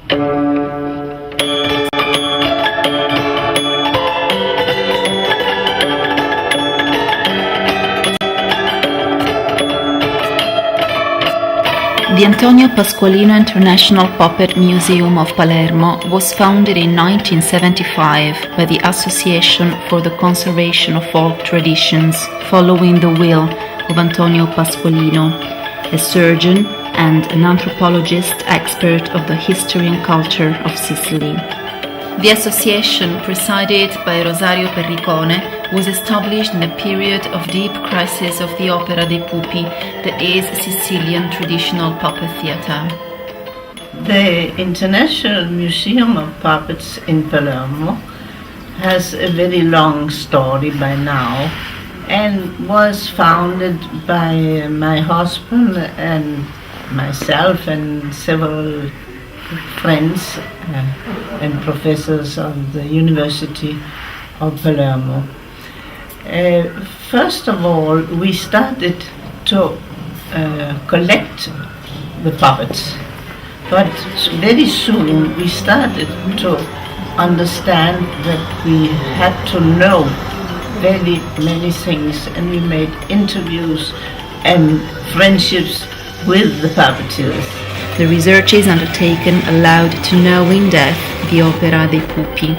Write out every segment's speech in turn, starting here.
The Antonio Pasqualino International Puppet Museum of Palermo was founded in 1975 by the Association for the Conservation of Folk Traditions, following the will of Antonio Pasqualino, a surgeon and an anthropologist expert of the history and culture of Sicily. The association, presided by Rosario Perricone, was established in a period of deep crisis of the Opera dei Pupi, that is Sicilian traditional puppet theatre. The International Museum of Puppets in Palermo has a very long story by now, and was founded by my husband and myself and several friends and professors of the University of Palermo. First of all, we started to collect the puppets, but very soon we started to understand that we had to know very many things, and we made interviews and friendships with the puppeteers. The researches undertaken allowed to know in depth the Opera dei Pupi.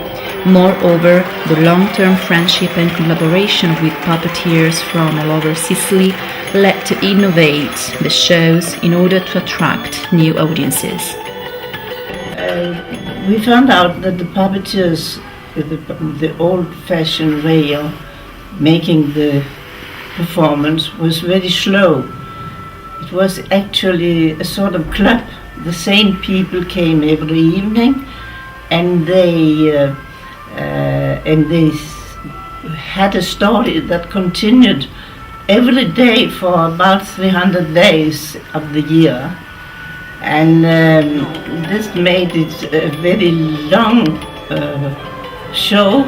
Moreover, the long-term friendship and collaboration with puppeteers from all over Sicily led to innovate the shows in order to attract new audiences. We found out that the puppeteers, the old-fashioned way of making the performance, was very slow. It was actually a sort of club. The same people came every evening, and they had a story that continued every day for about 300 days of the year, and this made it a very long show.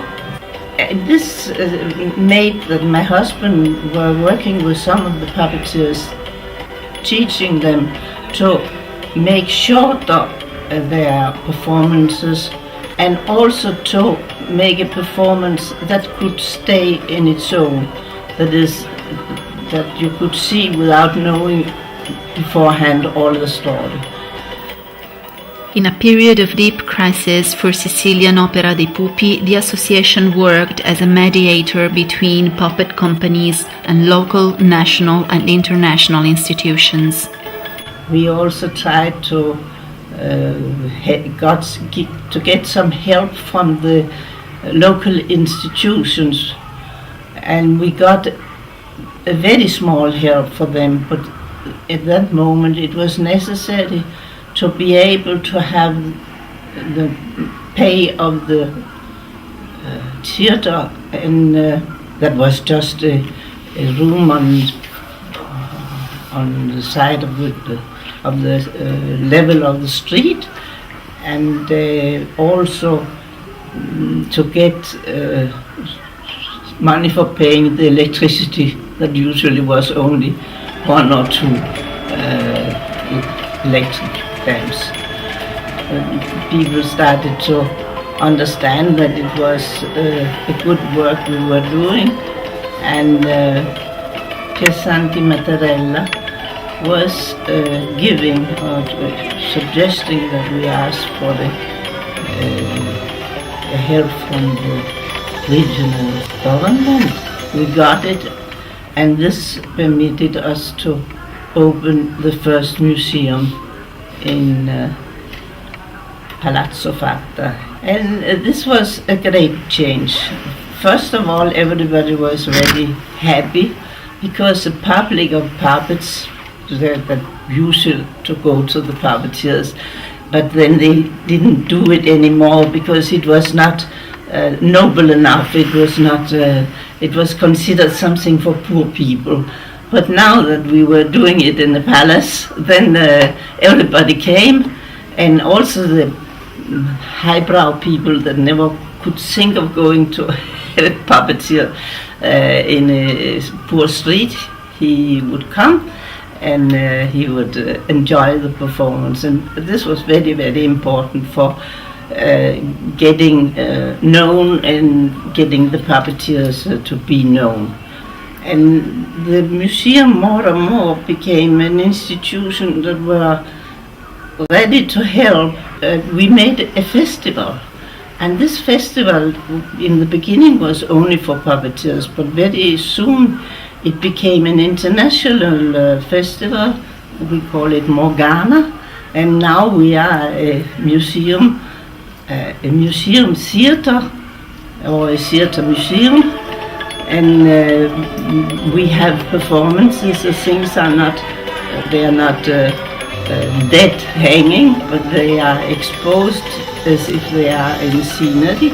And this made that my husband were working with some of the puppeteers, teaching them to make shorter their performances, and also to make a performance that could stay in its own, that is, that you could see without knowing beforehand all the story. In a period of deep crisis for Sicilian Opera dei Pupi, the association worked as a mediator between puppet companies and local, national and international institutions. We also tried to get some help from the local institutions, and we got a very small help for them, but at that moment it was necessary to be able to have the pay of the theater, and that was just a room on the side of the level of the street, and also to get money for paying the electricity that usually was only 1 or 2 electric lamps. People started to understand that it was a good work we were doing, and Piersanti Mattarella was giving or suggesting that we ask for the help from the regional government. We got it, and this permitted us to open the first museum in Palazzo Fatta. And this was a great change. First of all, everybody was very happy, because the public of puppets, that usual to go to the puppeteers, but then they didn't do it anymore because it was not noble enough. It was not. It was considered something for poor people. But now that we were doing it in the palace, then everybody came, and also the highbrow people that never could think of going to a puppeteer in a poor street, he would come. and he would enjoy the performance. And this was very, very important for getting known and getting the puppeteers to be known. And the museum more and more became an institution that were ready to help. We made a festival, and this festival in the beginning was only for puppeteers, but very soon it became an international festival. We call it Morgana, and now we are a museum theater, or a theater museum, and we have performances. The things are not, they are not dead hanging, but they are exposed as if they are in scenery.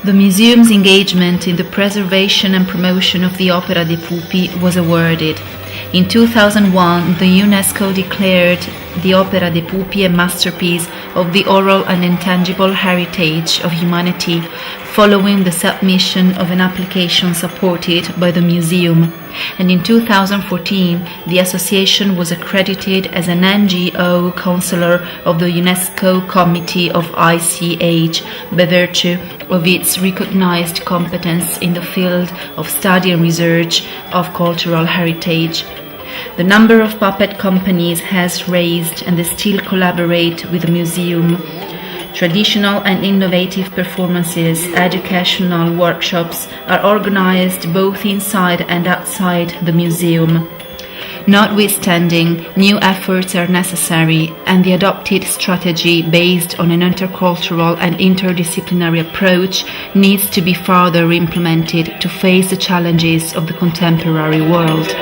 The museum's engagement in the preservation and promotion of the Opera dei Pupi was awarded. In 2001, the UNESCO declared the Opera dei Pupi a masterpiece of the oral and intangible heritage of humanity, following the submission of an application supported by the museum. And in 2014, the association was accredited as an NGO counselor of the UNESCO Committee of ICH by virtue of its recognized competence in the field of study and research of cultural heritage. The number of puppet companies has raised, and they still collaborate with the museum. Traditional and innovative performances, educational workshops are organized both inside and outside the museum. Notwithstanding, new efforts are necessary, and the adopted strategy based on an intercultural and interdisciplinary approach needs to be further implemented to face the challenges of the contemporary world.